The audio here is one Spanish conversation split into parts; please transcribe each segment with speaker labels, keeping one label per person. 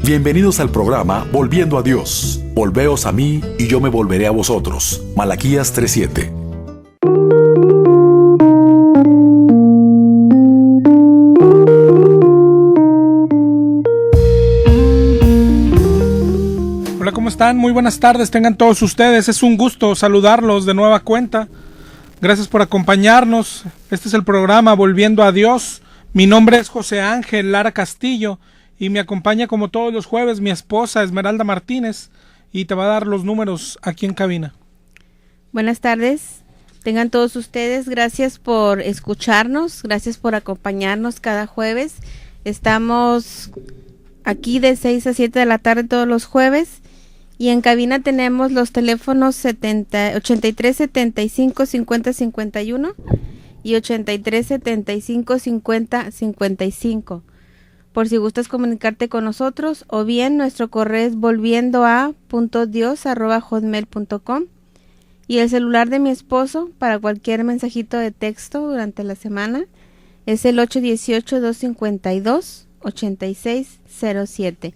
Speaker 1: Bienvenidos al programa Volviendo a Dios. Volveos a mí y yo me volveré a vosotros. Malaquías 3:7.
Speaker 2: Hola, ¿cómo están? Muy buenas tardes, tengan todos ustedes. Es un gusto saludarlos de nueva cuenta. Gracias por acompañarnos. Este es el programa Volviendo a Dios. Mi nombre es José Ángel Lara Castillo y me acompaña como todos los jueves mi esposa Esmeralda Martínez y te va a dar los números aquí en cabina.
Speaker 3: Buenas tardes, tengan todos ustedes. Gracias por escucharnos, gracias por acompañarnos cada jueves. Estamos aquí de 6 a 7 de la tarde todos los jueves. Y en cabina tenemos los teléfonos 83 75 50 51 y 83 75 50 55. Por si gustas comunicarte con nosotros, o bien nuestro correo es volviendoa.dios@hotmail.com, y el celular de mi esposo para cualquier mensajito de texto durante la semana es el 818-252-8607.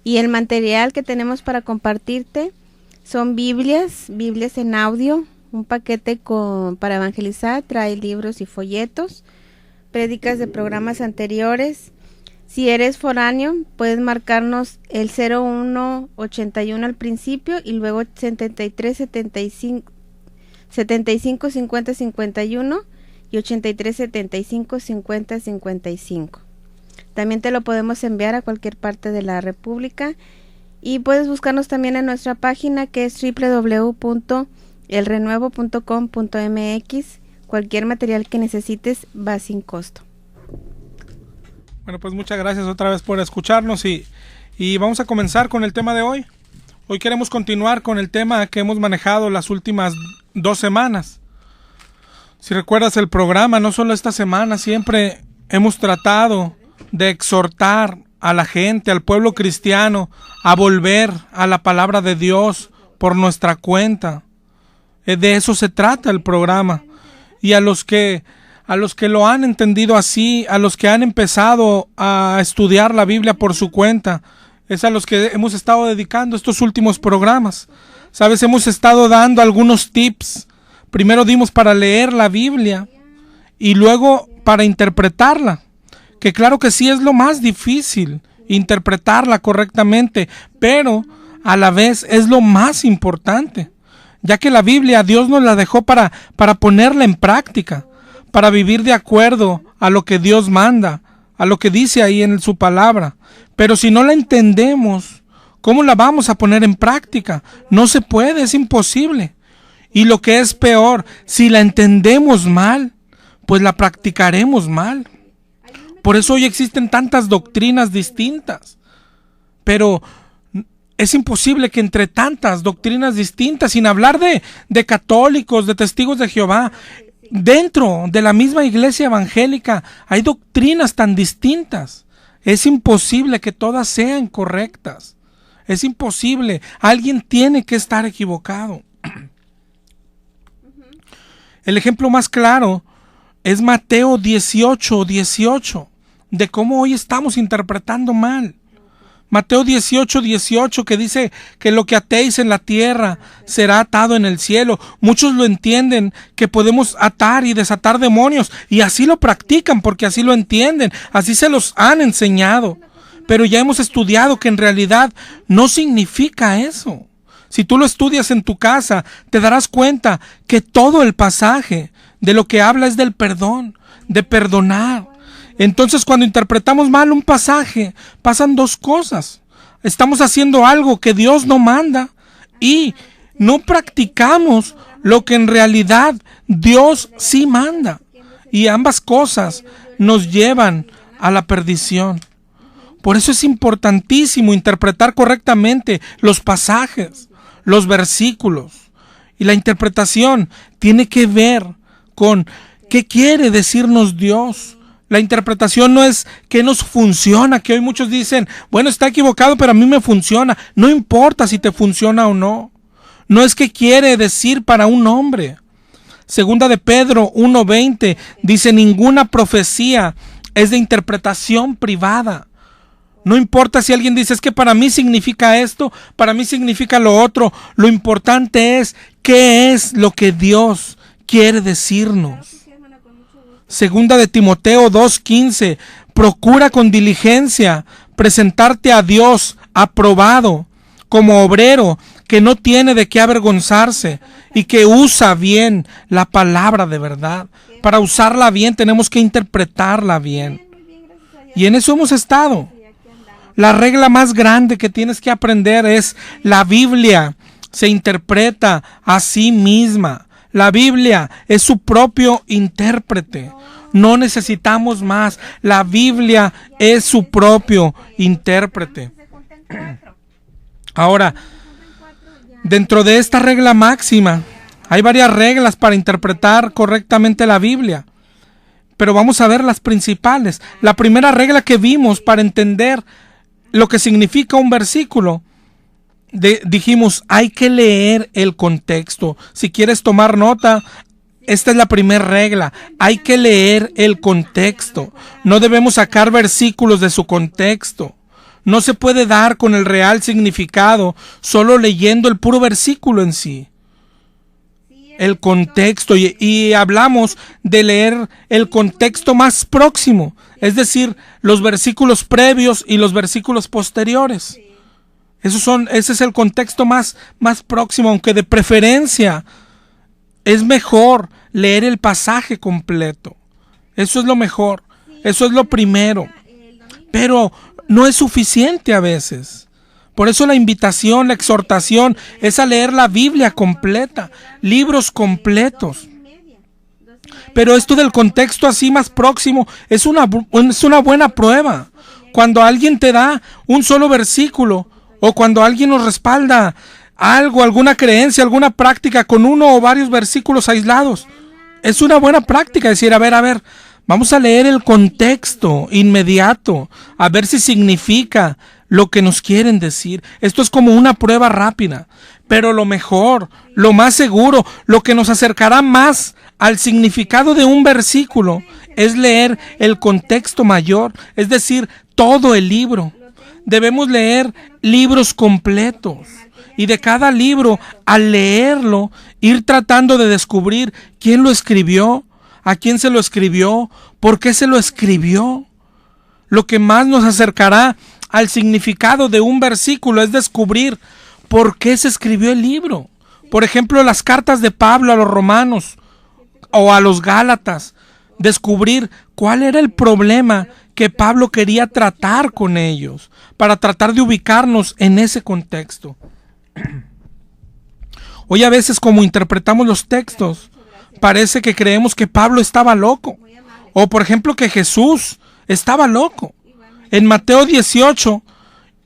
Speaker 3: Y el material que tenemos para compartirte son Biblias en audio, un paquete para evangelizar, trae libros y folletos, prédicas de programas anteriores. Si eres foráneo, puedes marcarnos el 0181 al principio y luego 73 75 50 51 y 83 75 50 55. También te lo podemos enviar a cualquier parte de la República y puedes buscarnos también en nuestra página que es www.elrenuevo.com.mx. Cualquier material que necesites va sin costo.
Speaker 2: Bueno, pues muchas gracias otra vez por escucharnos y vamos a comenzar con el tema de hoy. Hoy queremos continuar con el tema que hemos manejado las últimas 2 semanas. Si recuerdas el programa, no solo esta semana, siempre hemos tratado de exhortar a la gente, al pueblo cristiano, a volver a la palabra de Dios por nuestra cuenta. De eso se trata el programa. Y a los que lo han entendido así, a los que han empezado a estudiar la Biblia por su cuenta, es a los que hemos estado dedicando estos últimos programas. Sabes, hemos estado dando algunos tips. Primero dimos para leer la Biblia y luego para interpretarla. Que claro que sí es lo más difícil, interpretarla correctamente, pero a la vez es lo más importante, ya que la Biblia Dios nos la dejó para ponerla en práctica, para vivir de acuerdo a lo que Dios manda, a lo que dice ahí en su palabra. Pero si no la entendemos, ¿cómo la vamos a poner en práctica? No se puede, es imposible. Y lo que es peor, si la entendemos mal, pues la practicaremos mal. Por eso hoy existen tantas doctrinas distintas. Pero es imposible que entre tantas doctrinas distintas, sin hablar de católicos, de testigos de Jehová, dentro de la misma iglesia evangélica hay doctrinas tan distintas. Es imposible que todas sean correctas. Es imposible. Alguien tiene que estar equivocado. El ejemplo más claro es Mateo 18:18. De cómo hoy estamos interpretando mal. Mateo 18:18 que dice que lo que atéis en la tierra será atado en el cielo. Muchos lo entienden que podemos atar y desatar demonios y así lo practican porque así lo entienden, así se los han enseñado. Pero ya hemos estudiado que en realidad no significa eso. Si tú lo estudias en tu casa, te darás cuenta que todo el pasaje de lo que habla es del perdón, de perdonar. Entonces, cuando interpretamos mal un pasaje, pasan 2 cosas. Estamos haciendo algo que Dios no manda y no practicamos lo que en realidad Dios sí manda. Y ambas cosas nos llevan a la perdición. Por eso es importantísimo interpretar correctamente los pasajes, los versículos. Y la interpretación tiene que ver con qué quiere decirnos Dios. La interpretación no es que nos funciona, que hoy muchos dicen, bueno, está equivocado, pero a mí me funciona. No importa si te funciona o no. No es que quiere decir para un hombre. Segunda de Pedro 1:20 dice, ninguna profecía es de interpretación privada. No importa si alguien dice, es que para mí significa esto, para mí significa lo otro. Lo importante es qué es lo que Dios quiere decirnos. Segunda de Timoteo 2:15, procura con diligencia presentarte a Dios aprobado, como obrero que no tiene de qué avergonzarse y que usa bien la palabra de verdad. Para usarla bien tenemos que interpretarla bien. Y en eso hemos estado. La regla más grande que tienes que aprender es: la Biblia se interpreta a sí misma. La Biblia es su propio intérprete. No necesitamos más. La Biblia es su propio intérprete. Ahora, dentro de esta regla máxima, hay varias reglas para interpretar correctamente la Biblia. Pero vamos a ver las principales. La primera regla que vimos para entender lo que significa un versículo, dijimos, hay que leer el contexto. Si quieres tomar nota, esta es la primera regla. Hay que leer el contexto. No debemos sacar versículos de su contexto. No se puede dar con el real significado solo leyendo el puro versículo en sí. El contexto, y hablamos de leer el contexto más próximo, es decir, los versículos previos y los versículos posteriores. Ese es el contexto más próximo, aunque de preferencia es mejor leer el pasaje completo. Eso es lo mejor, eso es lo primero, pero no es suficiente a veces. Por eso la invitación, la exhortación es a leer la Biblia completa, libros completos. Pero esto del contexto así más próximo es una buena prueba. Cuando alguien te da un solo versículo, o cuando alguien nos respalda algo, alguna creencia, alguna práctica con uno o varios versículos aislados, es una buena práctica decir, a ver, vamos a leer el contexto inmediato, a ver si significa lo que nos quieren decir. Esto es como una prueba rápida, pero lo mejor, lo más seguro, lo que nos acercará más al significado de un versículo es leer el contexto mayor, es decir, todo el libro. Debemos leer libros completos y de cada libro, al leerlo, ir tratando de descubrir quién lo escribió, a quién se lo escribió, por qué se lo escribió. Lo que más nos acercará al significado de un versículo es descubrir por qué se escribió el libro. Por ejemplo, las cartas de Pablo a los romanos o a los gálatas. Descubrir cuál era el problema que Pablo quería tratar con ellos, para tratar de ubicarnos en ese contexto. Hoy a veces, como interpretamos los textos, parece que creemos que Pablo estaba loco. O por ejemplo que Jesús estaba loco. En Mateo 18,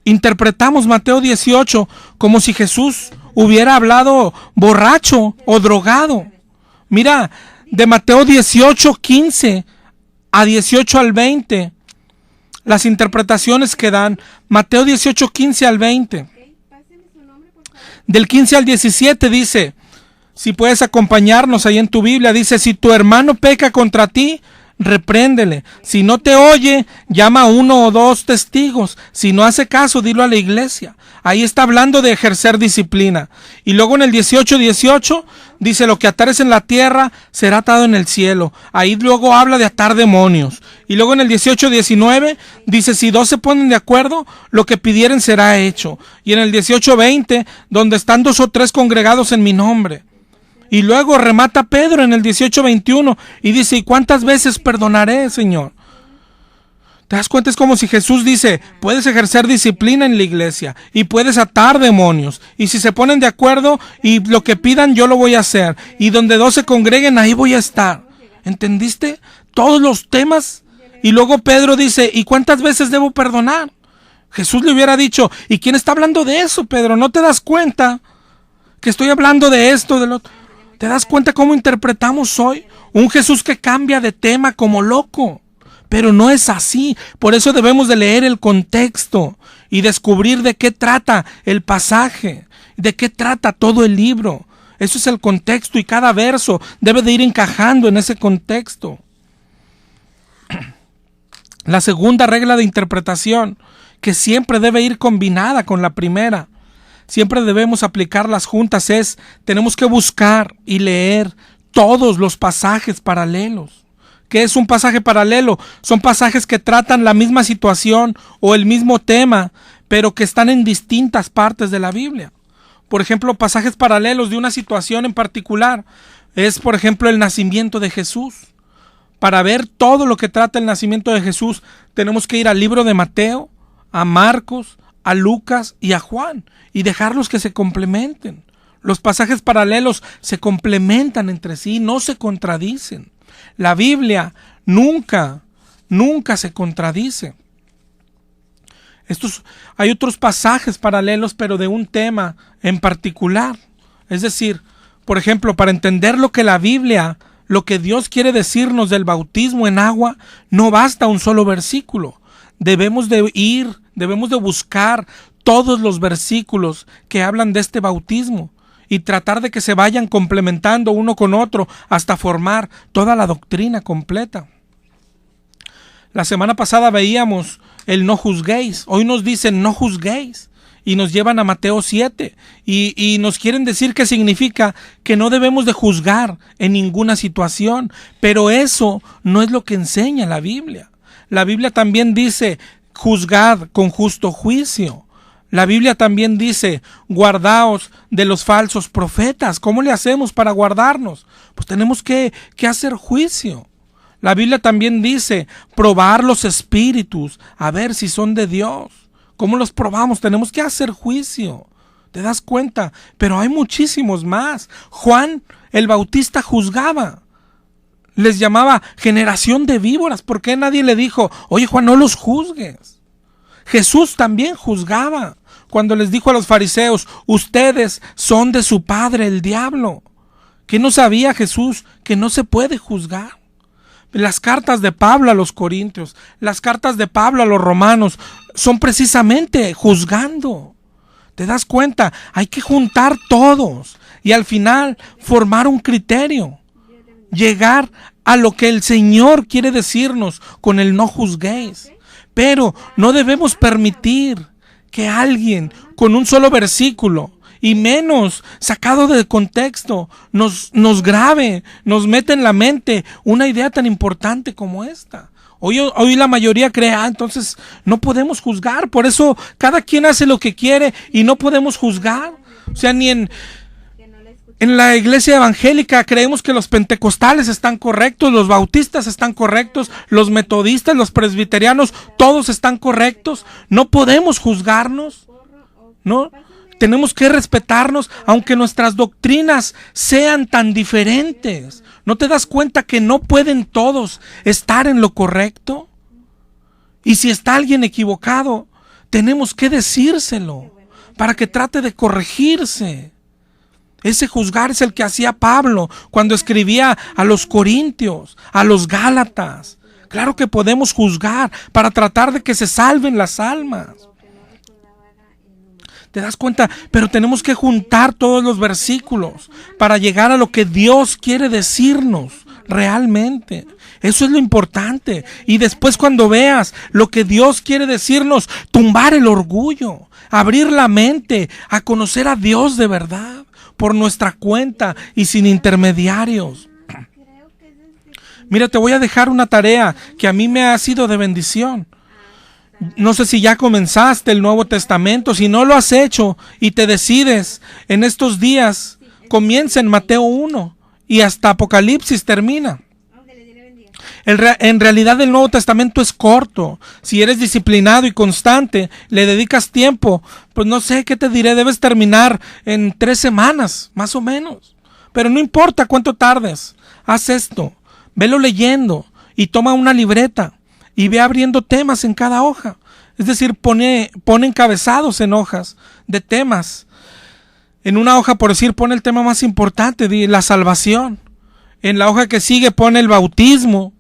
Speaker 2: interpretamos Mateo 18 como si Jesús hubiera hablado borracho o drogado. Mira, de Mateo 18:15 a 18 al 20, las interpretaciones que dan. Mateo 18:15 al 20. Del 15 al 17 dice, si puedes acompañarnos ahí en tu Biblia, dice, si tu hermano peca contra ti, repréndele. Si no te oye, llama a 1 o 2 testigos. Si no hace caso, dilo a la iglesia. Ahí está hablando de ejercer disciplina. Y luego en el 18:18 dice, lo que atares en la tierra será atado en el cielo. Ahí luego habla de atar demonios. Y luego en el 18:19 dice, si 2 se ponen de acuerdo, lo que pidieren será hecho. Y en el 18:20, donde están 2 o 3 congregados en mi nombre. Y luego remata Pedro en el 18:21 y dice, ¿y cuántas veces perdonaré, Señor? ¿Te das cuenta? Es como si Jesús dice, puedes ejercer disciplina en la iglesia y puedes atar demonios. Y si se ponen de acuerdo y lo que pidan, yo lo voy a hacer. Y donde 2 se congreguen, ahí voy a estar. ¿Entendiste? Todos los temas. Y luego Pedro dice, ¿y cuántas veces debo perdonar? Jesús le hubiera dicho, ¿y quién está hablando de eso, Pedro? ¿No te das cuenta que estoy hablando de esto, del otro? ¿Te das cuenta cómo interpretamos hoy? Un Jesús que cambia de tema como loco. Pero no es así. Por eso debemos de leer el contexto y descubrir de qué trata el pasaje, de qué trata todo el libro. Eso es el contexto y cada verso debe de ir encajando en ese contexto. La segunda regla de interpretación, que siempre debe ir combinada con la primera, siempre debemos aplicarlas juntas, tenemos que buscar y leer todos los pasajes paralelos. ¿Qué es un pasaje paralelo? Son pasajes que tratan la misma situación o el mismo tema, pero que están en distintas partes de la Biblia. Por ejemplo, pasajes paralelos de una situación en particular es, por ejemplo, el nacimiento de Jesús. Para ver todo lo que trata el nacimiento de Jesús, tenemos que ir al libro de Mateo, a Marcos, a Lucas y a Juan, y dejarlos que se complementen. Los pasajes paralelos se complementan entre sí, no se contradicen. La Biblia nunca se contradice. Hay otros pasajes paralelos, pero de un tema en particular. Es decir, por ejemplo, para entender lo que Dios quiere decirnos del bautismo en agua, no basta un solo versículo. Debemos de buscar todos los versículos que hablan de este bautismo y tratar de que se vayan complementando uno con otro hasta formar toda la doctrina completa. La semana pasada veíamos el no juzguéis. Hoy nos dicen no juzguéis y nos llevan a Mateo 7 y nos quieren decir que significa que no debemos de juzgar en ninguna situación, pero eso no es lo que enseña la Biblia. La Biblia también dice juzgad con justo juicio. La Biblia también dice, guardaos de los falsos profetas. ¿Cómo le hacemos para guardarnos? Pues tenemos que hacer juicio. La Biblia también dice, probar los espíritus, a ver si son de Dios. ¿Cómo los probamos? Tenemos que hacer juicio. ¿Te das cuenta? Pero hay muchísimos más. Juan el Bautista juzgaba. Les llamaba generación de víboras. ¿Por qué nadie le dijo, oye Juan, no los juzgues? Jesús también juzgaba cuando les dijo a los fariseos, ustedes son de su padre el diablo. ¿Qué no sabía Jesús? Que no se puede juzgar. Las cartas de Pablo a los Corintios, las cartas de Pablo a los Romanos son precisamente juzgando. ¿Te das cuenta? Hay que juntar todos y al final formar un criterio. Llegar a lo que el Señor quiere decirnos con el no juzguéis. Pero no debemos permitir que alguien con un solo versículo y menos sacado de contexto nos grabe, nos mete en la mente una idea tan importante como esta. Hoy la mayoría cree, entonces no podemos juzgar, por eso cada quien hace lo que quiere y no podemos juzgar. O sea, ni en la iglesia evangélica creemos que los pentecostales están correctos, los bautistas están correctos, los metodistas, los presbiterianos, todos están correctos. No podemos juzgarnos, ¿no? Tenemos que respetarnos, aunque nuestras doctrinas sean tan diferentes. ¿No te das cuenta que no pueden todos estar en lo correcto? Y si está alguien equivocado, tenemos que decírselo para que trate de corregirse. Ese juzgar es el que hacía Pablo cuando escribía a los Corintios, a los Gálatas. Claro que podemos juzgar para tratar de que se salven las almas. ¿Te das cuenta? Pero tenemos que juntar todos los versículos para llegar a lo que Dios quiere decirnos realmente. Eso es lo importante. Y después cuando veas lo que Dios quiere decirnos, tumbar el orgullo, abrir la mente a conocer a Dios de verdad, por nuestra cuenta y sin intermediarios. Mira, te voy a dejar una tarea que a mí me ha sido de bendición. No sé si ya comenzaste el Nuevo Testamento. Si no lo has hecho y te decides en estos días, comienza en Mateo 1 y hasta Apocalipsis termina. En realidad el Nuevo Testamento es corto. Si eres disciplinado y constante, le dedicas tiempo, pues no sé qué te diré, debes terminar en 3 semanas, más o menos. Pero no importa cuánto tardes, haz esto, velo leyendo y toma una libreta y ve abriendo temas en cada hoja. Es decir, pone encabezados en hojas de temas. En una hoja, por decir, pone el tema más importante, la salvación. En la hoja que sigue pone el bautismo.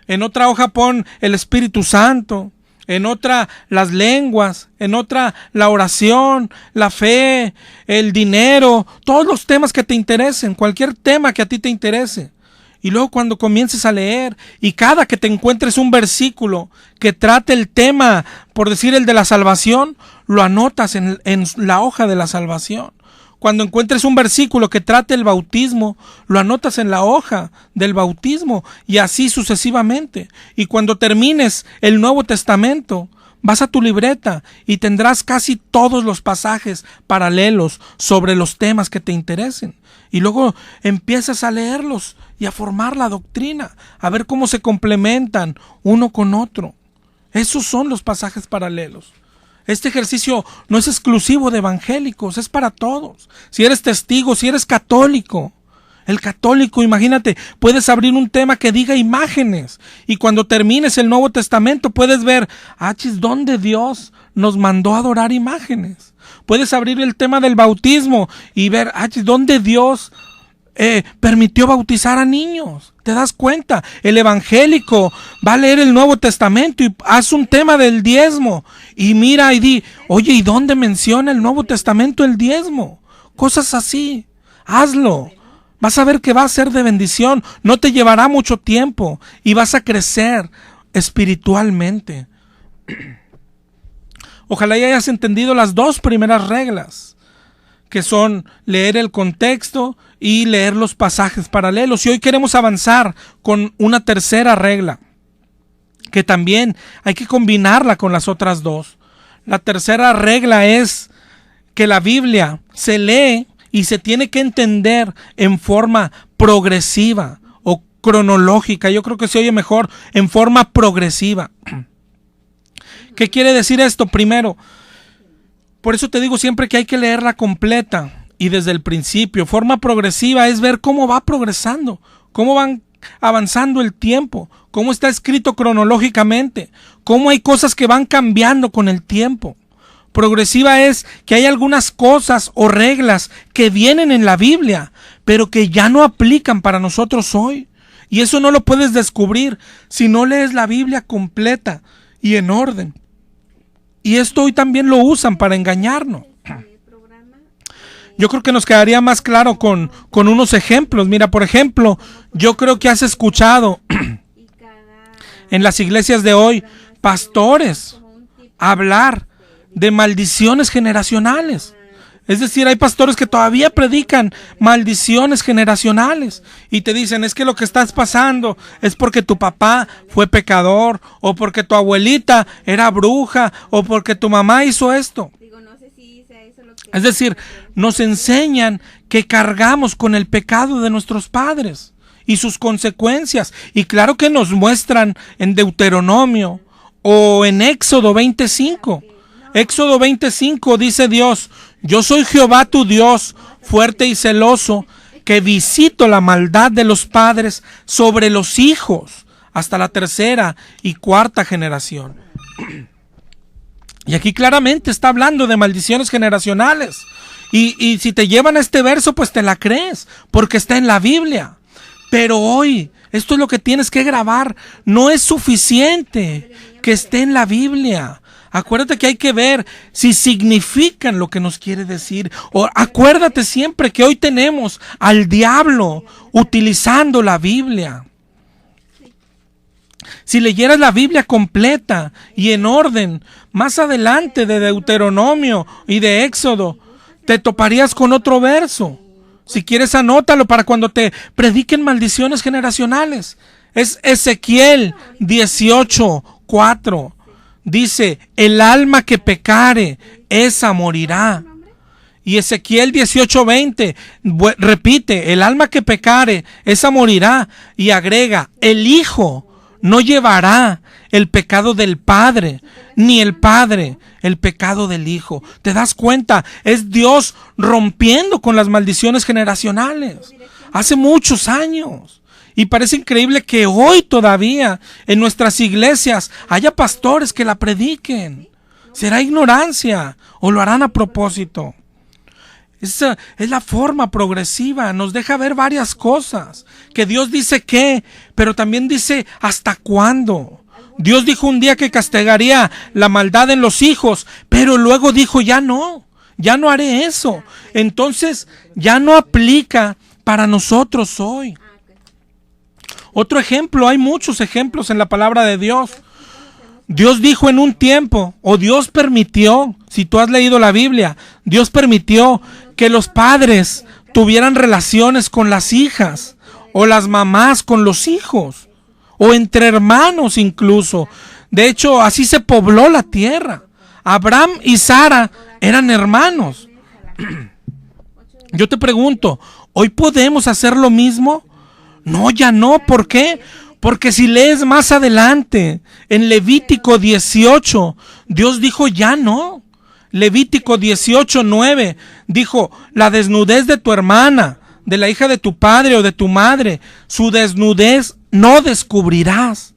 Speaker 2: En otra hoja pon el Espíritu Santo, en otra las lenguas, en otra la oración, la fe, el dinero, todos los temas que te interesen, cualquier tema que a ti te interese. Y luego cuando comiences a leer y cada que te encuentres un versículo que trate el tema, por decir el de la salvación, lo anotas en la hoja de la salvación. Cuando encuentres un versículo que trate el bautismo, lo anotas en la hoja del bautismo y así sucesivamente. Y cuando termines el Nuevo Testamento, vas a tu libreta y tendrás casi todos los pasajes paralelos sobre los temas que te interesen. Y luego empiezas a leerlos y a formar la doctrina, a ver cómo se complementan uno con otro. Esos son los pasajes paralelos. Este ejercicio no es exclusivo de evangélicos, es para todos. Si eres testigo, si eres católico, el católico, imagínate, puedes abrir un tema que diga imágenes y cuando termines el Nuevo Testamento puedes ver, ¿dónde Dios nos mandó a adorar imágenes? Puedes abrir el tema del bautismo y ver, ¿dónde Dios permitió bautizar a niños? ¿Te das cuenta? El evangélico va a leer el Nuevo Testamento y haz un tema del diezmo y mira y di, oye, ¿y dónde menciona el Nuevo Testamento el diezmo? Cosas así, hazlo. Vas a ver que va a ser de bendición, no te llevará mucho tiempo y vas a crecer espiritualmente. Ojalá ya hayas entendido las dos primeras reglas, que son leer el contexto y leer los pasajes paralelos. Y hoy queremos avanzar con una tercera regla, que también hay que combinarla con las otras dos. La tercera regla es que la Biblia se lee y se tiene que entender en forma progresiva o cronológica. Yo creo que se oye mejor en forma progresiva. ¿Qué quiere decir esto? Primero, por eso te digo siempre que hay que leerla completa y desde el principio. Forma progresiva es ver cómo va progresando, cómo van avanzando el tiempo, cómo está escrito cronológicamente, cómo hay cosas que van cambiando con el tiempo. Progresiva es que hay algunas cosas o reglas que vienen en la Biblia, pero que ya no aplican para nosotros hoy. Y eso no lo puedes descubrir si no lees la Biblia completa y en orden. Y esto hoy también lo usan para engañarnos. Yo creo que nos quedaría más claro con unos ejemplos. Mira, por ejemplo, yo creo que has escuchado en las iglesias de hoy pastores hablar de maldiciones generacionales. Es decir, hay pastores que todavía predican maldiciones generacionales y te dicen, es que lo que estás pasando es porque tu papá fue pecador, o porque tu abuelita era bruja, o porque tu mamá hizo esto. Es decir, nos enseñan que cargamos con el pecado de nuestros padres y sus consecuencias. Y claro que nos muestran en Deuteronomio o en Éxodo 25. Éxodo 25 dice Dios, yo soy Jehová tu Dios, fuerte y celoso, que visito la maldad de los padres sobre los hijos, hasta la tercera y cuarta generación. Y aquí claramente está hablando de maldiciones generacionales. Y si te llevan a este verso, pues te la crees, porque está en la Biblia. Pero hoy, esto es lo que tienes que grabar, no es suficiente que esté en la Biblia. Acuérdate que hay que ver si significan lo que nos quiere decir. O acuérdate siempre que hoy tenemos al diablo utilizando la Biblia. Si leyeras la Biblia completa y en orden, más adelante de Deuteronomio y de Éxodo, te toparías con otro verso. Si quieres, anótalo para cuando te prediquen maldiciones generacionales. Es Ezequiel 18:4. Dice, el alma que pecare, esa morirá. Y Ezequiel 18:20 repite, el alma que pecare, esa morirá. Y agrega, el hijo no llevará el pecado del padre, ni el padre el pecado del hijo. ¿Te das cuenta? Es Dios rompiendo con las maldiciones generacionales. Hace muchos años. Y parece increíble que hoy todavía en nuestras iglesias haya pastores que la prediquen. ¿Será ignorancia o lo harán a propósito? Esa es la forma progresiva, nos deja ver varias cosas. Que Dios dice qué, pero también dice hasta cuándo. Dios dijo un día que castigaría la maldad en los hijos, pero luego dijo ya no haré eso. Entonces ya no aplica para nosotros hoy. Otro ejemplo, hay muchos ejemplos en la palabra de Dios. Dios dijo en un tiempo, o Dios permitió, si tú has leído la Biblia, Dios permitió que los padres tuvieran relaciones con las hijas, o las mamás con los hijos, o entre hermanos incluso. De hecho, así se pobló la tierra. Abraham y Sara eran hermanos. Yo te pregunto, ¿hoy podemos hacer lo mismo? No, ya no. ¿Por qué? Porque si lees más adelante, en Levítico 18, Dios dijo ya no. Levítico 18:9 dijo, la desnudez de tu hermana, de la hija de tu padre o de tu madre, su desnudez no descubrirás.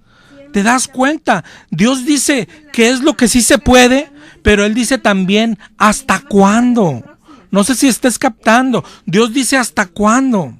Speaker 2: ¿Te das cuenta? Dios dice que es lo que sí se puede, pero Él dice también ¿hasta cuándo? No sé si estés captando. Dios dice ¿hasta cuándo?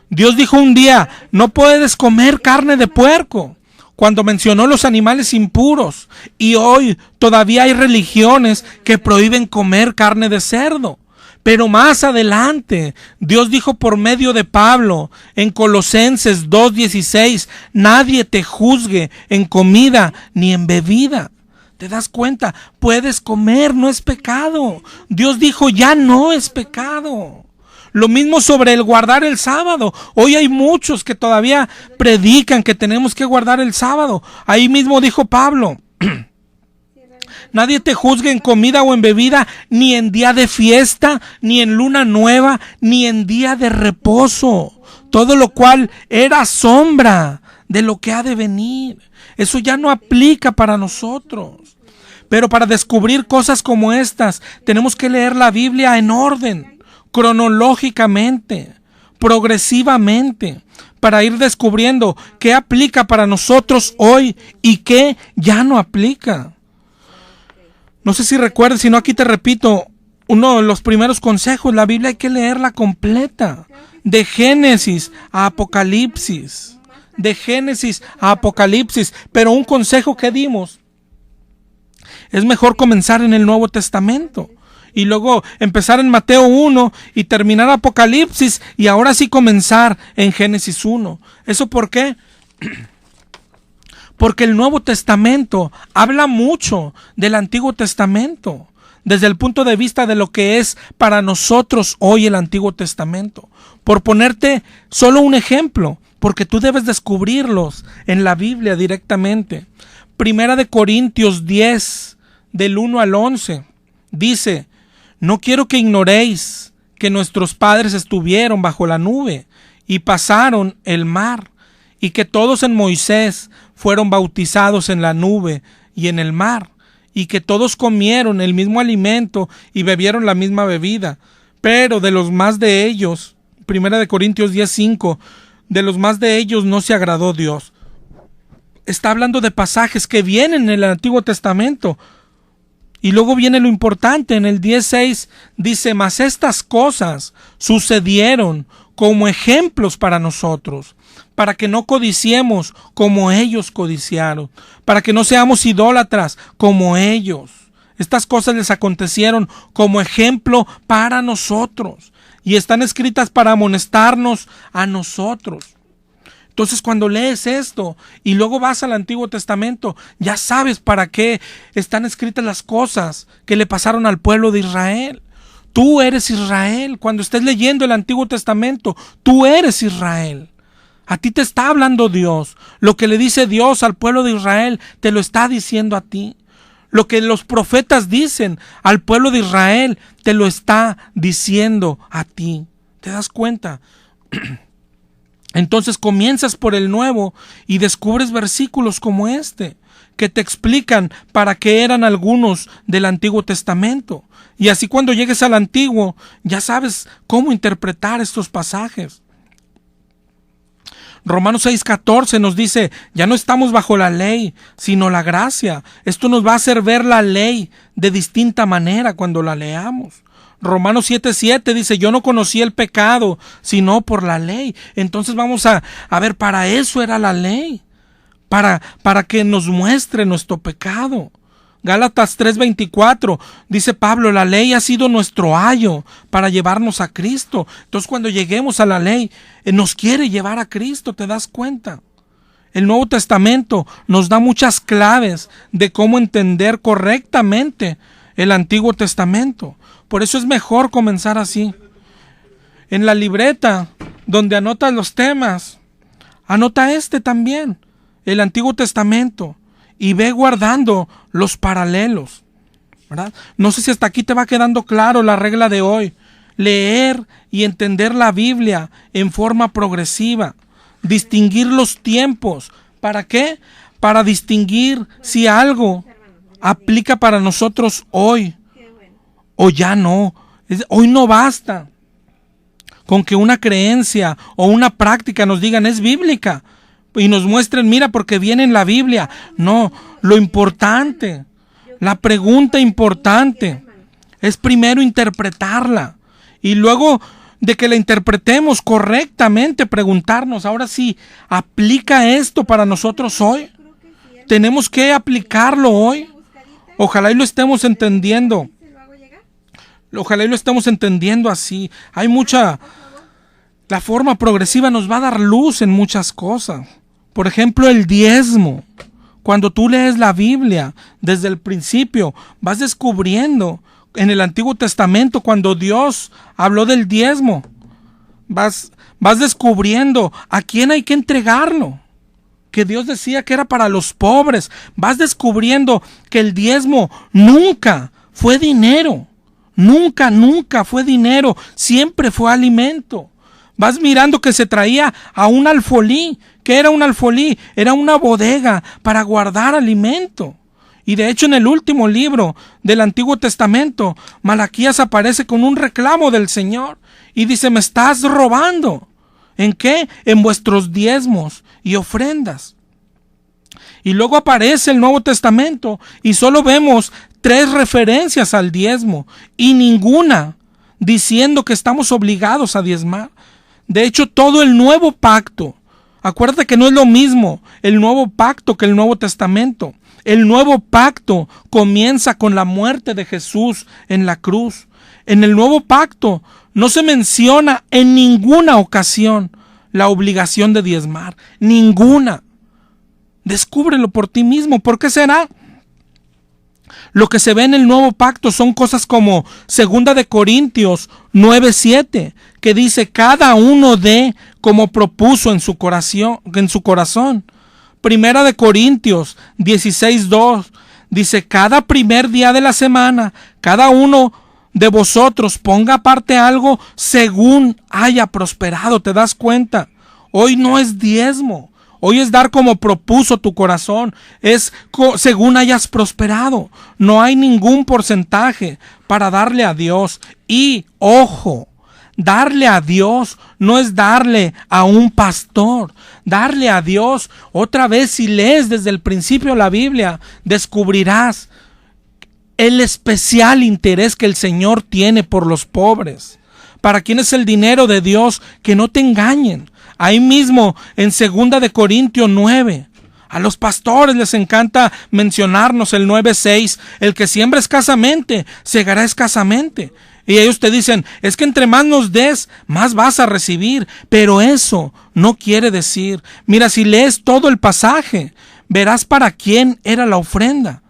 Speaker 2: Dios dijo un día, no puedes comer carne de puerco, cuando mencionó los animales impuros. Y hoy todavía hay religiones que prohíben comer carne de cerdo. Pero más adelante, Dios dijo por medio de Pablo en Colosenses 2:16, nadie te juzgue en comida ni en bebida. ¿Te das cuenta? Puedes comer, no es pecado. Dios dijo ya no es pecado. Lo mismo sobre el guardar el sábado. Hoy hay muchos que todavía predican que tenemos que guardar el sábado. Ahí mismo dijo Pablo, nadie te juzgue en comida o en bebida, ni en día de fiesta, ni en luna nueva, ni en día de reposo. Todo lo cual era sombra de lo que ha de venir. Eso ya no aplica para nosotros. Pero para descubrir cosas como estas, tenemos que leer la Biblia en orden, cronológicamente, progresivamente, para ir descubriendo qué aplica para nosotros hoy y qué ya no aplica. No sé si recuerdas, si no aquí te repito, uno de los primeros consejos, la Biblia hay que leerla completa, de Génesis a Apocalipsis, de Génesis a Apocalipsis, pero un consejo que dimos, es mejor comenzar en el Nuevo Testamento y luego empezar en Mateo 1 y terminar Apocalipsis y ahora sí comenzar en Génesis 1. ¿Eso por qué? Porque el Nuevo Testamento habla mucho del Antiguo Testamento, desde el punto de vista de lo que es para nosotros hoy el Antiguo Testamento. Por ponerte solo un ejemplo, porque tú debes descubrirlos en la Biblia directamente. Primera de Corintios 10, del 1 al 11, dice, no quiero que ignoréis que nuestros padres estuvieron bajo la nube y pasaron el mar, y que todos en Moisés fueron bautizados en la nube y en el mar, y que todos comieron el mismo alimento y bebieron la misma bebida, pero de los más de ellos, Primera de Corintios 10:5, de los más de ellos no se agradó Dios. Está hablando de pasajes que vienen en el Antiguo Testamento. Y luego viene lo importante, en el 10:6 dice, mas estas cosas sucedieron como ejemplos para nosotros, para que no codiciemos como ellos codiciaron, para que no seamos idólatras como ellos. Estas cosas les acontecieron como ejemplo para nosotros y están escritas para amonestarnos a nosotros. Entonces cuando lees esto y luego vas al Antiguo Testamento, ya sabes para qué están escritas las cosas que le pasaron al pueblo de Israel. Tú eres Israel. Cuando estés leyendo el Antiguo Testamento, tú eres Israel. A ti te está hablando Dios. Lo que le dice Dios al pueblo de Israel, te lo está diciendo a ti. Lo que los profetas dicen al pueblo de Israel, te lo está diciendo a ti. ¿Te das cuenta? Entonces comienzas por el Nuevo y descubres versículos como este, que te explican para qué eran algunos del Antiguo Testamento. Y así cuando llegues al Antiguo, ya sabes cómo interpretar estos pasajes. Romanos 6:14 nos dice, ya no estamos bajo la ley, sino la gracia. Esto nos va a hacer ver la ley de distinta manera cuando la leamos. Romanos 7:7 dice, yo no conocí el pecado, sino por la ley. Entonces vamos a ver, para eso era la ley, para que nos muestre nuestro pecado. Gálatas 3:24, dice Pablo, la ley ha sido nuestro ayo para llevarnos a Cristo. Entonces cuando lleguemos a la ley, nos quiere llevar a Cristo, ¿te das cuenta? El Nuevo Testamento nos da muchas claves de cómo entender correctamente el Antiguo Testamento. Por eso es mejor comenzar así. En la libreta donde anotas los temas, anota este también, el Antiguo Testamento, y ve guardando los paralelos, ¿verdad? No sé si hasta aquí te va quedando claro la regla de hoy. Leer y entender la Biblia en forma progresiva. Distinguir los tiempos. ¿Para qué? Para distinguir si algo aplica para nosotros hoy o ya no. Hoy no basta con que una creencia o una práctica nos digan es bíblica y nos muestren, mira, porque viene en la Biblia. No, lo importante, la pregunta importante es primero interpretarla y luego de que la interpretemos correctamente, preguntarnos, ahora sí, ¿aplica esto para nosotros hoy? ¿Tenemos que aplicarlo hoy? Ojalá y lo estemos entendiendo. Ojalá y lo estemos entendiendo así. Hay mucha... La forma progresiva nos va a dar luz en muchas cosas. Por ejemplo, el diezmo. Cuando tú lees la Biblia desde el principio, vas descubriendo en el Antiguo Testamento, cuando Dios habló del diezmo, vas descubriendo a quién hay que entregarlo. Que Dios decía que era para los pobres. Vas descubriendo que el diezmo nunca fue dinero. Nunca fue dinero. Siempre fue alimento. Vas mirando que se traía a un alfolí. ¿Qué era un alfolí? Era una bodega para guardar alimento. Y de hecho en el último libro del Antiguo Testamento, Malaquías aparece con un reclamo del Señor y dice, me estás robando. ¿En qué? En vuestros diezmos y ofrendas. Y luego aparece el Nuevo Testamento y solo vemos 3 referencias al diezmo y ninguna diciendo que estamos obligados a diezmar. De hecho, todo el Nuevo Pacto, acuérdate que no es lo mismo el Nuevo Pacto que el Nuevo Testamento. El Nuevo Pacto comienza con la muerte de Jesús en la cruz. En el Nuevo Pacto no se menciona en ninguna ocasión la obligación de diezmar. Ninguna. Descúbrelo por ti mismo. ¿Por qué será? Lo que se ve en el Nuevo Pacto son cosas como 2 de Corintios 9:7, que dice cada uno dé como propuso en su corazón. 1 de Corintios 16:2 dice cada primer día de la semana, cada uno de vosotros ponga aparte algo según haya prosperado. ¿Te das cuenta? Hoy no es diezmo. Hoy es dar como propuso tu corazón, es según hayas prosperado. No hay ningún porcentaje para darle a Dios. Y, ojo, darle a Dios no es darle a un pastor. Darle a Dios, otra vez, si lees desde el principio la Biblia, descubrirás el especial interés que el Señor tiene por los pobres. ¿Para quién es el dinero de Dios? Que no te engañen. Ahí mismo en 2 de Corintios 9, a los pastores les encanta mencionarnos el 9:6, el que siembra escasamente, segará escasamente. Y ellos te dicen, es que entre más nos des, más vas a recibir. Pero eso no quiere decir, mira, si lees todo el pasaje, verás para quién era la ofrenda.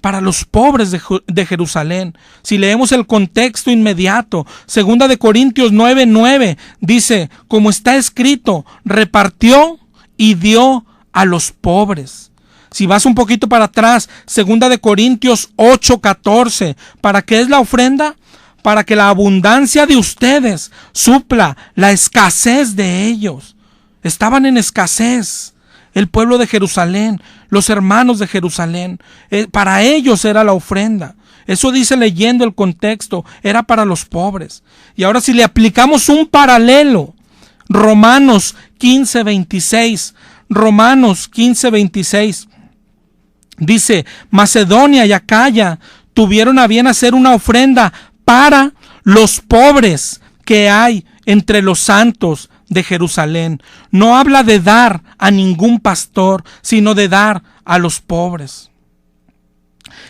Speaker 2: Para los pobres de Jerusalén. Si leemos el contexto inmediato, 2 de Corintios 9:9 dice, como está escrito, repartió y dio a los pobres. Si vas un poquito para atrás, 2 de Corintios 8:14, ¿para qué es la ofrenda? Para que la abundancia de ustedes supla la escasez de ellos. Estaban en escasez. El pueblo de Jerusalén, los hermanos de Jerusalén, para ellos era la ofrenda. Eso dice leyendo el contexto, era para los pobres. Y ahora si le aplicamos un paralelo, Romanos 15:26, Romanos 15:26, dice, Macedonia y Acaya tuvieron a bien hacer una ofrenda para los pobres que hay entre los santos de Jerusalén. No habla de dar a ningún pastor, sino de dar a los pobres.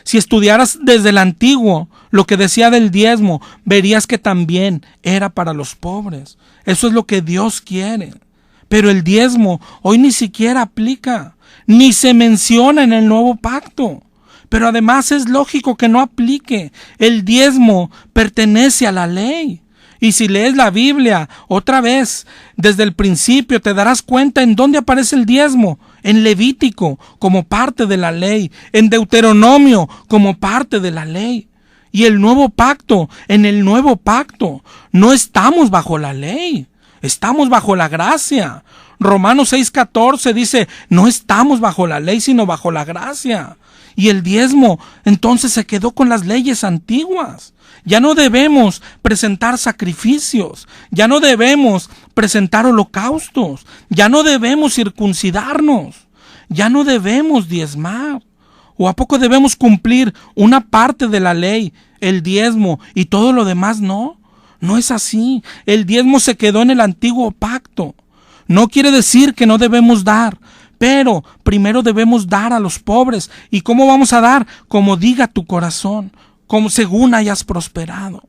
Speaker 2: Si estudiaras desde el antiguo lo que decía del diezmo, verías que también era para los pobres. Eso es lo que Dios quiere. Pero el diezmo hoy ni siquiera aplica, ni se menciona en el nuevo pacto. Pero además es lógico que no aplique. El diezmo pertenece a la ley. Y si lees la Biblia otra vez, desde el principio, te darás cuenta en dónde aparece el diezmo. En Levítico, como parte de la ley. En Deuteronomio, como parte de la ley. Y el nuevo pacto, en el nuevo pacto, no estamos bajo la ley. Estamos bajo la gracia. Romanos 6:14 dice, no estamos bajo la ley, sino bajo la gracia. Y el diezmo entonces se quedó con las leyes antiguas. Ya no debemos presentar sacrificios, ya no debemos presentar holocaustos, ya no debemos circuncidarnos, ya no debemos diezmar. ¿O a poco debemos cumplir una parte de la ley, el diezmo, y todo lo demás no? No es así. El diezmo se quedó en el antiguo pacto. No quiere decir que no debemos dar, pero primero debemos dar a los pobres. ¿Y cómo vamos a dar? Como diga tu corazón, como según hayas prosperado.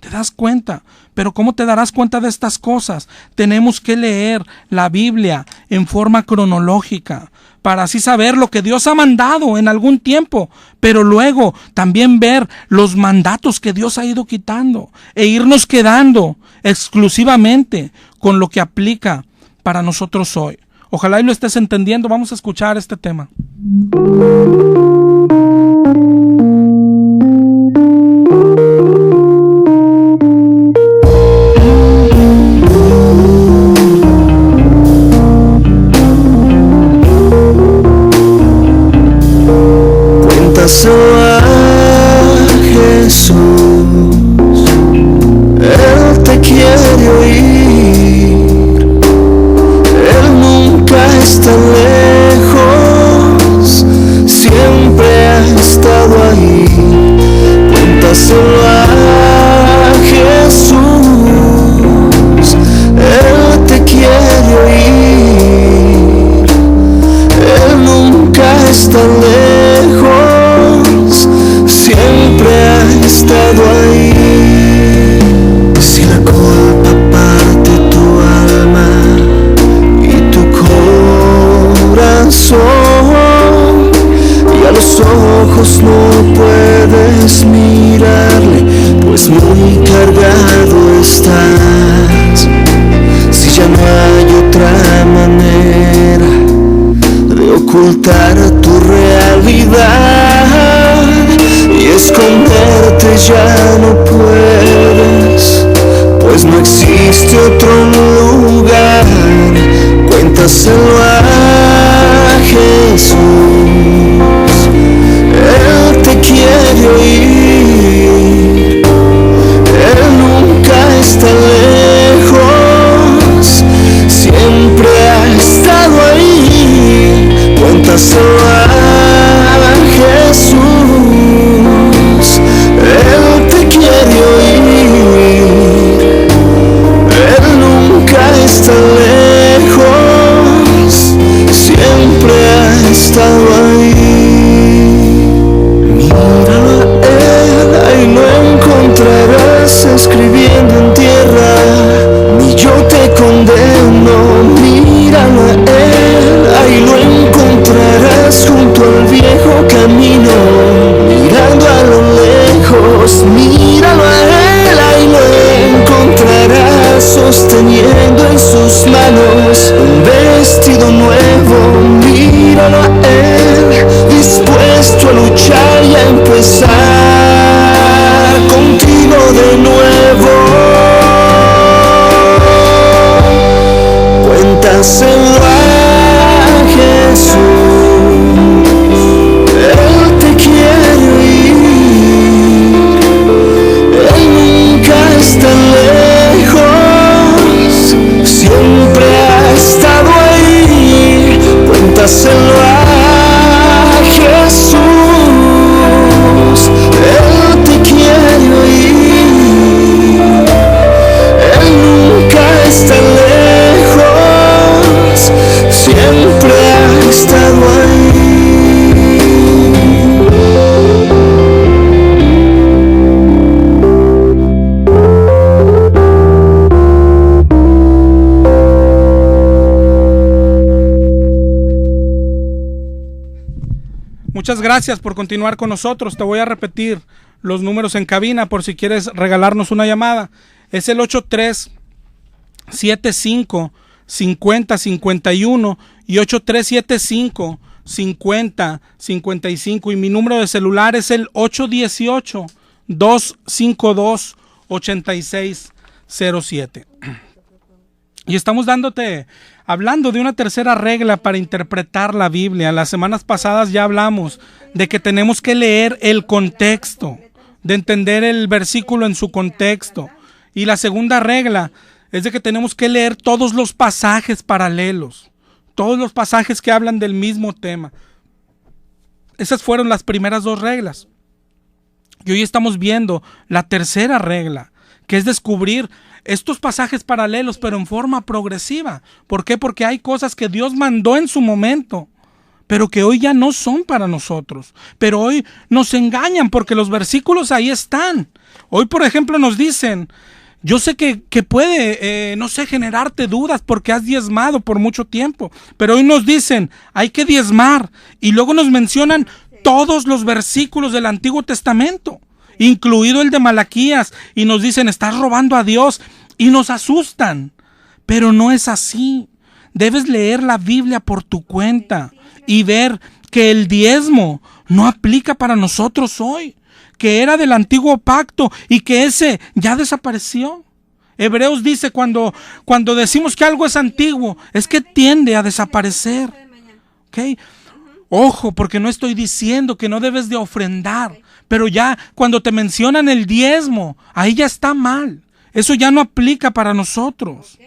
Speaker 2: ¿Te das cuenta? Pero ¿cómo te darás cuenta de estas cosas? Tenemos que leer la Biblia en forma cronológica para así saber lo que Dios ha mandado en algún tiempo, pero luego también ver los mandatos que Dios ha ido quitando e irnos quedando exclusivamente con lo que aplica para nosotros hoy. Ojalá y lo estés entendiendo. Vamos a escuchar este tema.
Speaker 4: Cuéntaselo a Jesús, Él te quiere oír, Él nunca está lejos, siempre ha estado ahí. Cuéntaselo a Jesús, Él te quiere oír, Él nunca está lejos, siempre ha estado ahí. Si la culpa parte tu alma y tu corazón, y a los ojos no puedes mirarle, pues muy cargado estás. Si ya no hay otra manera de ocultar tu realidad y esconderte, ya no puedes, pues no existe otro lugar. Cuéntaselo a Jesús, Él te quiere oír, Él nunca está lejos, siempre ha estado ahí. Cuéntaselo a Jesús, Él te quiere oír, Él nunca está lejos, siempre ha estado ahí. Míralo a Él, ahí lo encontrarás escribiendo en tierra, ni yo te condeno. Míralo a Él, ahí lo encontrarás junto al viejo camino, mirando a lo lejos. Míralo a Él, ahí lo encontrarás sosteniendo en sus manos un vestido nuevo. Míralo a Él, dispuesto a luchar y a empezar contigo de nuevo. Cuéntaselo a Jesús, Él te quiere oír,
Speaker 2: Muchas gracias por continuar con nosotros. Te voy a repetir los números en cabina por si quieres regalarnos una llamada. Es el 8375-5051 y 8375-5055. Y mi número de celular es el 818-252-8607. Y estamos hablando de una tercera regla para interpretar la Biblia. Las semanas pasadas ya hablamos de que tenemos que leer el contexto, de entender el versículo en su contexto. Y la segunda regla es de que tenemos que leer todos los pasajes paralelos, todos los pasajes que hablan del mismo tema. Esas fueron las primeras dos reglas. Y hoy estamos viendo la tercera regla, que es descubrir estos pasajes paralelos, pero en forma progresiva. ¿Por qué? Porque hay cosas que Dios mandó en su momento, pero que hoy ya no son para nosotros. Pero hoy nos engañan porque los versículos ahí están. Hoy, por ejemplo, nos dicen, yo sé que puede, generarte dudas porque has diezmado por mucho tiempo, pero hoy nos dicen, hay que diezmar. Y luego nos mencionan todos los versículos del Antiguo Testamento, incluido el de Malaquías, y nos dicen, estás robando a Dios, y nos asustan. Pero no es así. Debes leer la Biblia por tu cuenta y ver que el diezmo no aplica para nosotros hoy, que era del antiguo pacto y que ese ya desapareció. Hebreos dice cuando decimos que algo es antiguo, es que tiende a desaparecer. ¿Okay? Ojo, porque no estoy diciendo que no debes de ofrendar, pero ya cuando te mencionan el diezmo, ahí ya está mal. Eso ya no aplica para nosotros.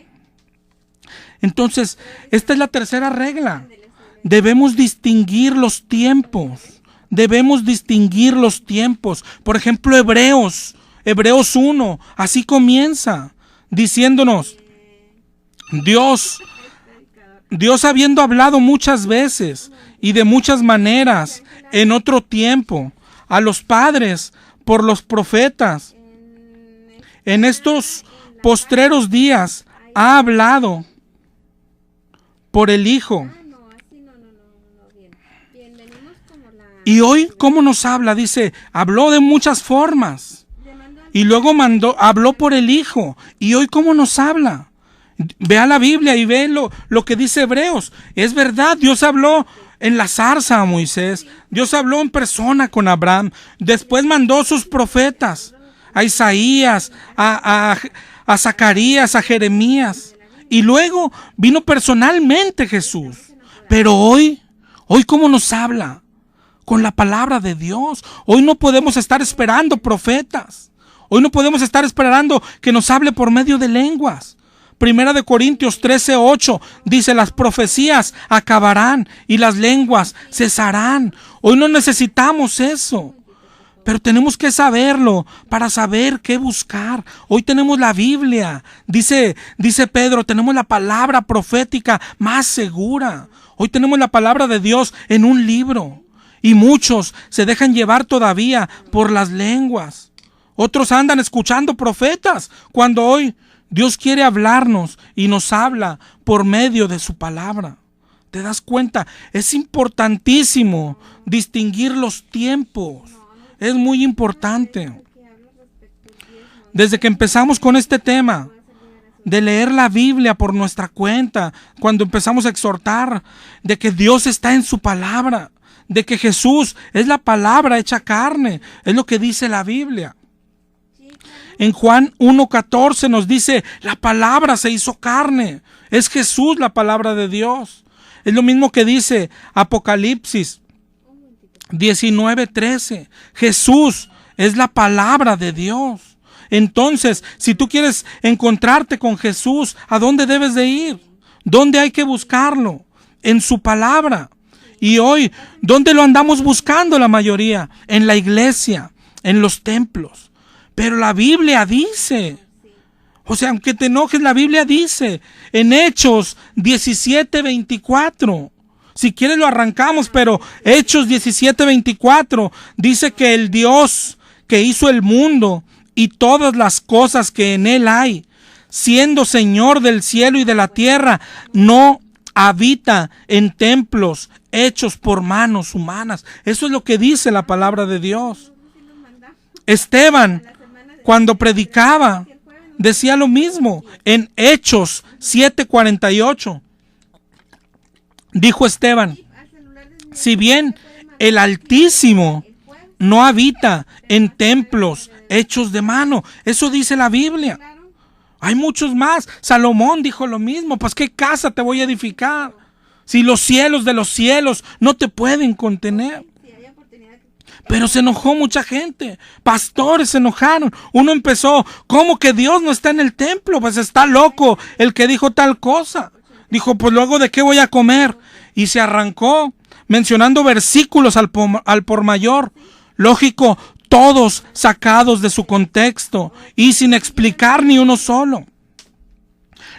Speaker 2: Entonces, esta es la tercera regla. Debemos distinguir los tiempos. Debemos distinguir los tiempos. Por ejemplo, Hebreos 1, así comienza, diciéndonos, Dios habiendo hablado muchas veces y de muchas maneras en otro tiempo a los padres por los profetas, en estos postreros días ha hablado por el Hijo. Y hoy, ¿cómo nos habla? Dice, habló de muchas formas. Y luego habló por el Hijo. Y hoy, ¿cómo nos habla? Vea la Biblia y ve lo que dice Hebreos. Es verdad, Dios habló en la zarza a Moisés. Dios habló en persona con Abraham. Después mandó sus profetas, a Isaías, a Zacarías, a Jeremías. Y luego vino personalmente Jesús. Pero hoy, ¿cómo nos habla? Con la palabra de Dios. Hoy no podemos estar esperando profetas. Hoy no podemos estar esperando que nos hable por medio de lenguas. Primera de Corintios 13:8 dice, las profecías acabarán y las lenguas cesarán. Hoy no necesitamos eso, pero tenemos que saberlo para saber qué buscar. Hoy tenemos la Biblia. Dice Pedro, tenemos la palabra profética más segura. Hoy tenemos la palabra de Dios en un libro. Y muchos se dejan llevar todavía por las lenguas. Otros andan escuchando profetas, cuando hoy Dios quiere hablarnos y nos habla por medio de su palabra. ¿Te das cuenta? Es importantísimo distinguir los tiempos. Es muy importante. Desde que empezamos con este tema de leer la Biblia por nuestra cuenta, cuando empezamos a exhortar de que Dios está en su palabra, de que Jesús es la palabra hecha carne, es lo que dice la Biblia. En Juan 1:14 nos dice, la palabra se hizo carne. Es Jesús la palabra de Dios. Es lo mismo que dice Apocalipsis 19:13. Jesús es la palabra de Dios. Entonces, si tú quieres encontrarte con Jesús, ¿a dónde debes de ir? ¿Dónde hay que buscarlo? En su palabra. Y hoy, ¿dónde lo andamos buscando la mayoría? En la iglesia, en los templos. Pero la Biblia dice, o sea, aunque te enojes, la Biblia dice, en Hechos 17:24, si quieres lo arrancamos, pero Hechos 17:24 dice que el Dios que hizo el mundo y todas las cosas que en él hay, siendo Señor del cielo y de la tierra, no habita en templos hechos por manos humanas. Eso es lo que dice la palabra de Dios. Esteban, cuando predicaba, decía lo mismo. En Hechos 7:48 dijo Esteban: si bien el Altísimo no habita en templos hechos de mano. Eso dice la Biblia. Hay muchos más. Salomón dijo lo mismo. Pues ¿qué casa te voy a edificar si los cielos de los cielos no te pueden contener? Pero se enojó mucha gente. Pastores se enojaron. Uno empezó: ¿cómo que Dios no está en el templo? Pues está loco el que dijo tal cosa. Dijo: pues luego ¿de qué voy a comer? Y se arrancó mencionando versículos al por mayor. Lógico, todos sacados de su contexto y sin explicar ni uno solo.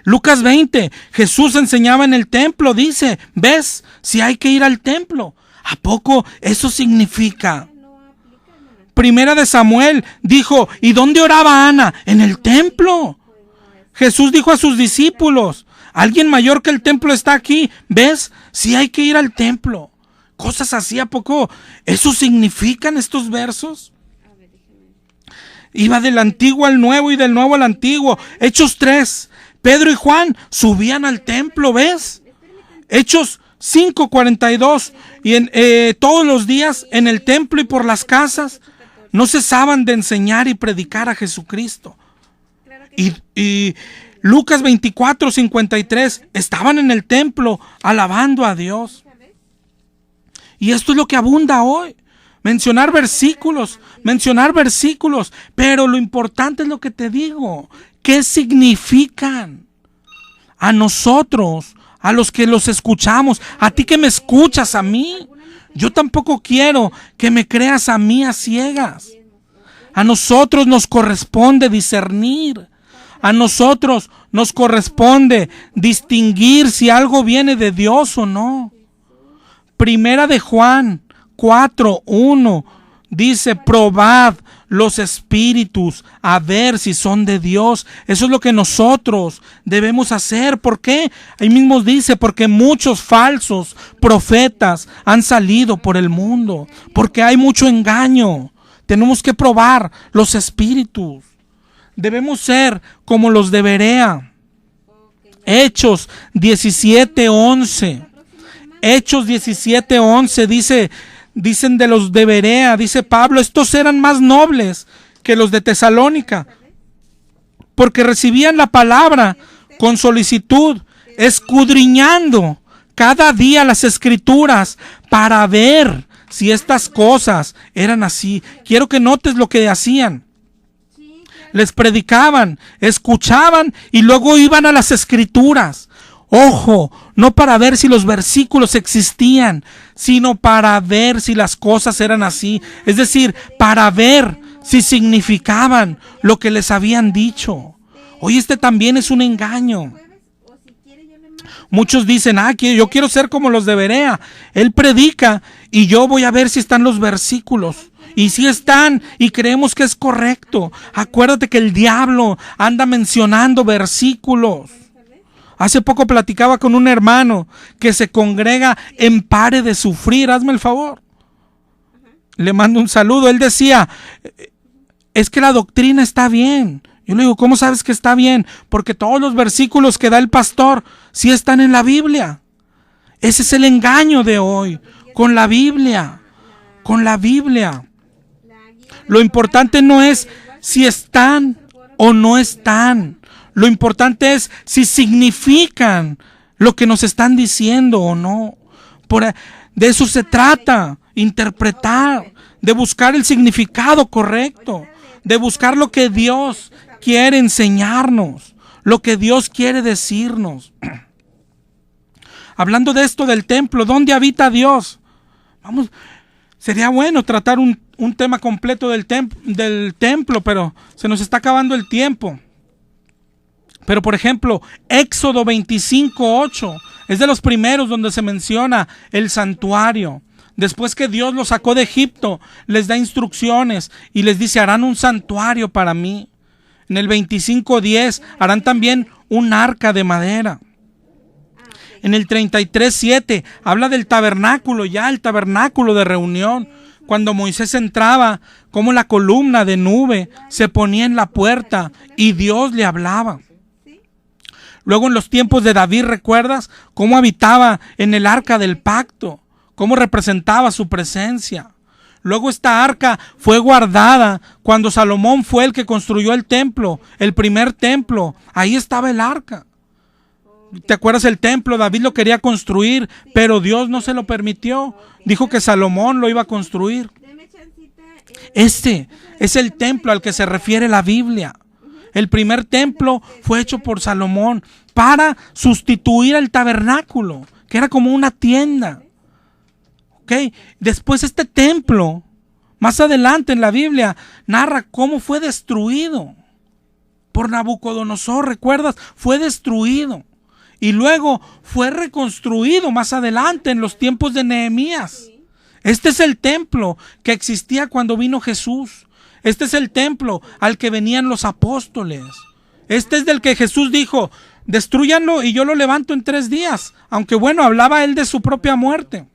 Speaker 2: Lucas 20, Jesús enseñaba en el templo. Dice: ¿ves? Si hay que ir al templo. ¿A poco eso significa? Primera de Samuel dijo: ¿y dónde oraba Ana? En el templo. Jesús dijo a sus discípulos: alguien mayor que el templo está aquí. ¿Ves? Si hay que ir al templo. Cosas así, ¿a poco eso significan estos versos? Iba del antiguo al nuevo y del nuevo al antiguo. Hechos 3, Pedro y Juan subían al templo, ¿ves? Hechos 5:42, y todos los días en el templo y por las casas no cesaban de enseñar y predicar a Jesucristo. Y Lucas 24:53, estaban en el templo alabando a Dios. Y esto es lo que abunda hoy. Mencionar versículos, pero lo importante es lo que te digo. ¿Qué significan? A nosotros, a los que los escuchamos, a ti que me escuchas, a mí. Yo tampoco quiero que me creas a mí a ciegas. A nosotros nos corresponde discernir. A nosotros nos corresponde distinguir si algo viene de Dios o no. Primera de Juan 4:1 dice: probad los espíritus a ver si son de Dios. Eso es lo que nosotros debemos hacer. ¿Por qué? Ahí mismo dice: porque muchos falsos profetas han salido por el mundo. Porque hay mucho engaño. Tenemos que probar los espíritus. Debemos ser como los de Berea. Hechos 17:11. Hechos 17:11 dicen de los de Berea, dice Pablo: estos eran más nobles que los de Tesalónica, porque recibían la palabra con solicitud, escudriñando cada día las escrituras para ver si estas cosas eran así. Quiero que notes lo que hacían. Les predicaban, escuchaban y luego iban a las escrituras. Ojo, no para ver si los versículos existían, sino para ver si las cosas eran así. Es decir, para ver si significaban lo que les habían dicho. Hoy este también es un engaño. Muchos dicen: que yo quiero ser como los de Berea. Él predica y yo voy a ver si están los versículos. Y si están, y creemos que es correcto. Acuérdate que el diablo anda mencionando versículos. Hace poco platicaba con un hermano que se congrega en Pare de Sufrir. Hazme el favor. Le mando un saludo. Él decía: es que la doctrina está bien. Yo le digo: ¿cómo sabes que está bien? Porque todos los versículos que da el pastor sí están en la Biblia. Ese es el engaño de hoy. Con la Biblia. Con la Biblia. Lo importante no es si están o no están. Lo importante es si significan lo que nos están diciendo o no. De eso se trata, interpretar, de buscar el significado correcto, de buscar lo que Dios quiere enseñarnos, lo que Dios quiere decirnos. Hablando de esto del templo, ¿dónde habita Dios? Sería bueno tratar un tema completo del templo, pero se nos está acabando el tiempo. Pero por ejemplo, Éxodo 25:8 es de los primeros donde se menciona el santuario. Después que Dios los sacó de Egipto, les da instrucciones y les dice: harán un santuario para mí. En el 25:10 harán también un arca de madera. En el 33:7 habla del tabernáculo, ya el tabernáculo de reunión. Cuando Moisés entraba, como la columna de nube se ponía en la puerta y Dios le hablaba. Luego en los tiempos de David, ¿recuerdas cómo habitaba en el arca del pacto? Cómo representaba su presencia. Luego esta arca fue guardada cuando Salomón fue el que construyó el templo, el primer templo. Ahí estaba el arca. ¿Te acuerdas el templo? David lo quería construir, pero Dios no se lo permitió. Dijo que Salomón lo iba a construir. Este es el templo al que se refiere la Biblia. El primer templo fue hecho por Salomón para sustituir el tabernáculo, que era como una tienda. ¿Okay? Después este templo, más adelante en la Biblia, narra cómo fue destruido por Nabucodonosor. ¿Recuerdas? Fue destruido. Y luego fue reconstruido más adelante en los tiempos de Nehemías. Este es el templo que existía cuando vino Jesús. Este es el templo al que venían los apóstoles. Este es del que Jesús dijo, destrúyanlo y yo lo levanto en 3 días. Aunque bueno, hablaba él de su propia muerte.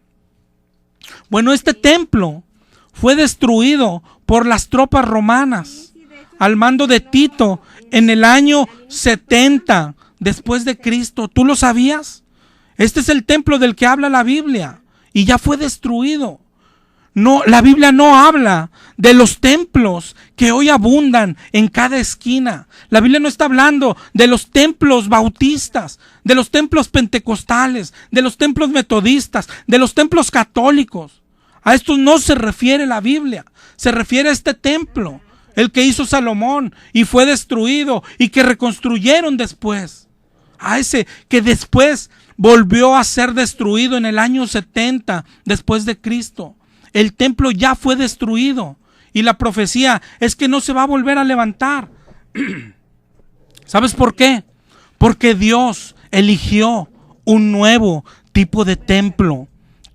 Speaker 2: Bueno, este templo fue destruido por las tropas romanas al mando de Tito en el año 70 después de Cristo. ¿Tú lo sabías? Este es el templo del que habla la Biblia y ya fue destruido. No, la Biblia no habla de los templos que hoy abundan en cada esquina. La Biblia no está hablando de los templos bautistas, de los templos pentecostales, de los templos metodistas, de los templos católicos. A estos no se refiere la Biblia. Se refiere a este templo, el que hizo Salomón y fue destruido y que reconstruyeron después. A ese que después volvió a ser destruido en el año 70 después de Cristo. El templo ya fue destruido y la profecía es que no se va a volver a levantar. ¿Sabes por qué? Porque Dios eligió un nuevo tipo de templo.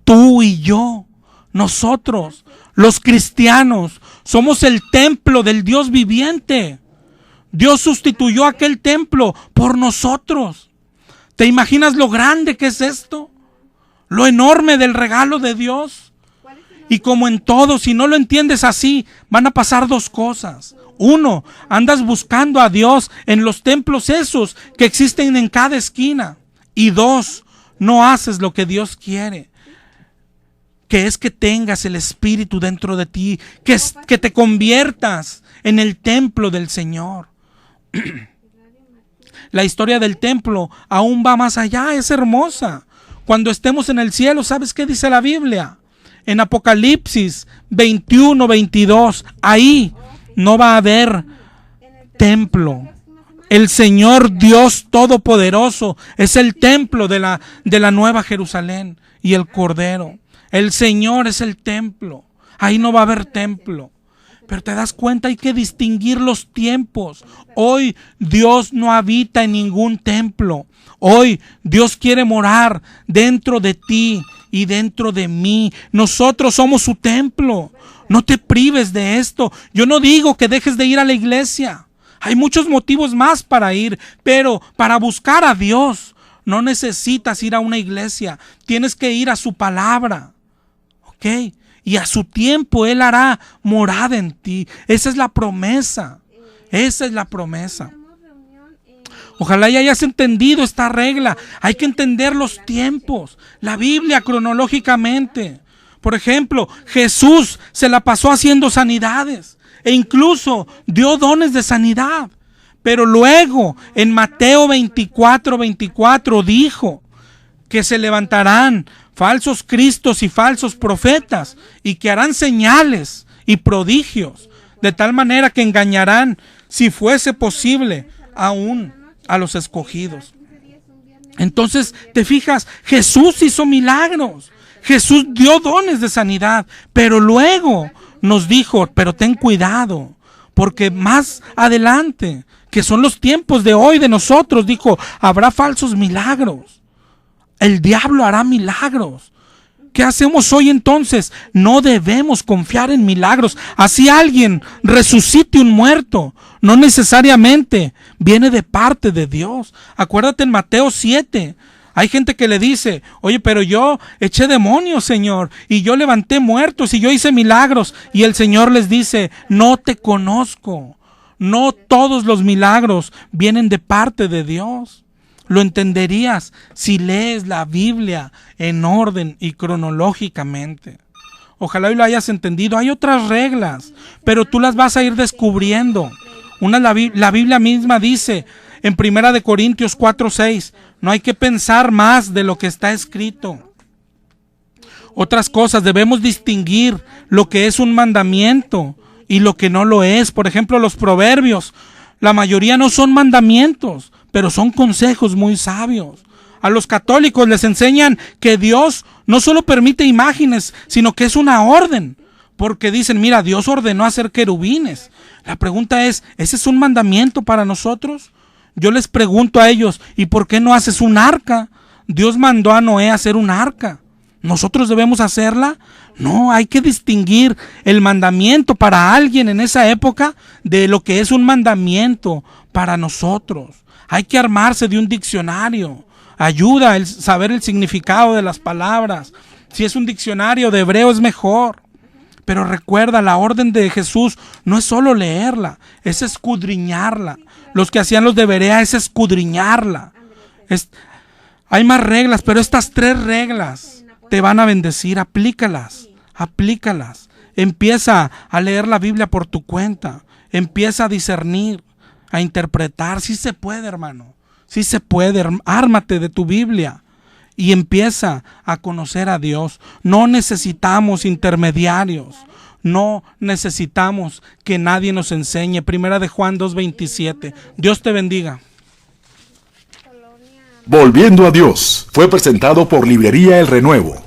Speaker 2: Tú y yo, nosotros, los cristianos, somos el templo del Dios viviente. Dios sustituyó aquel templo por nosotros. ¿Te imaginas lo grande que es esto? Lo enorme del regalo de Dios. Y como en todo, si no lo entiendes así, van a pasar 2 cosas. 1, andas buscando a Dios en los templos esos que existen en cada esquina. Y 2, no haces lo que Dios quiere, que es que tengas el Espíritu dentro de ti, que te conviertas en el templo del Señor. La historia del templo aún va más allá, es hermosa. Cuando estemos en el cielo, ¿sabes qué dice la Biblia? En Apocalipsis 21-22, ahí no va a haber templo. El Señor Dios Todopoderoso es el templo de la Nueva Jerusalén y el Cordero. El Señor es el templo. Ahí no va a haber templo. Pero te das cuenta, hay que distinguir los tiempos. Hoy Dios no habita en ningún templo. Hoy Dios quiere morar dentro de ti y dentro de mí. Nosotros somos su templo. No te prives de esto. Yo no digo que dejes de ir a la iglesia. Hay muchos motivos más para ir, pero para buscar a Dios no necesitas ir a una iglesia. Tienes que ir a su palabra. ¿Ok? Y a su tiempo Él hará morada en ti. Esa es la promesa. Esa es la promesa. Ojalá ya hayas entendido esta regla. Hay que entender los tiempos. La Biblia cronológicamente. Por ejemplo, Jesús se la pasó haciendo sanidades. E incluso dio dones de sanidad. Pero luego en Mateo 24 dijo que se levantarán falsos cristos y falsos profetas y que harán señales y prodigios, de tal manera que engañarán, si fuese posible, aún a los escogidos. Entonces, te fijas, Jesús hizo milagros, Jesús dio dones de sanidad, pero luego nos dijo, pero ten cuidado, porque más adelante, que son los tiempos de hoy de nosotros, dijo, habrá falsos milagros. El diablo hará milagros. ¿Qué hacemos hoy entonces? No debemos confiar en milagros. Así alguien resucite un muerto, no necesariamente viene de parte de Dios. Acuérdate en Mateo 7, Hay gente que le dice, oye, pero yo eché demonios, Señor, y yo levanté muertos, y yo hice milagros. Y el Señor les dice, no te conozco. No todos los milagros vienen de parte de Dios. Lo entenderías si lees la Biblia en orden y cronológicamente. Ojalá y lo hayas entendido. Hay otras reglas, pero tú las vas a ir descubriendo. La Biblia misma dice en 1 Corintios 4:6, no hay que pensar más de lo que está escrito. Otras cosas, debemos distinguir lo que es un mandamiento y lo que no lo es. Por ejemplo, los proverbios, la mayoría no son mandamientos, pero son consejos muy sabios. A los católicos les enseñan que Dios no solo permite imágenes, sino que es una orden. Porque dicen, mira, Dios ordenó hacer querubines. La pregunta es, ¿ese es un mandamiento para nosotros? Yo les pregunto a ellos, ¿y por qué no haces un arca? Dios mandó a Noé a hacer un arca. ¿Nosotros debemos hacerla? No, hay que distinguir el mandamiento para alguien en esa época de lo que es un mandamiento para nosotros. Hay que armarse de un diccionario. Ayuda el saber el significado de las palabras. Si es un diccionario de hebreo es mejor. Pero recuerda, la orden de Jesús no es solo leerla, es escudriñarla. Los que hacían los de Berea es escudriñarla. Hay más reglas, pero estas 3 reglas te van a bendecir. Aplícalas. Empieza a leer la Biblia por tu cuenta. Empieza a discernir, a interpretar. Sí se puede, hermano. Sí se puede. Ármate de tu Biblia y empieza a conocer a Dios. No necesitamos intermediarios. No necesitamos que nadie nos enseñe. 1 Juan 2:27. Dios te bendiga.
Speaker 1: Volviendo a Dios fue presentado por Librería El Renuevo.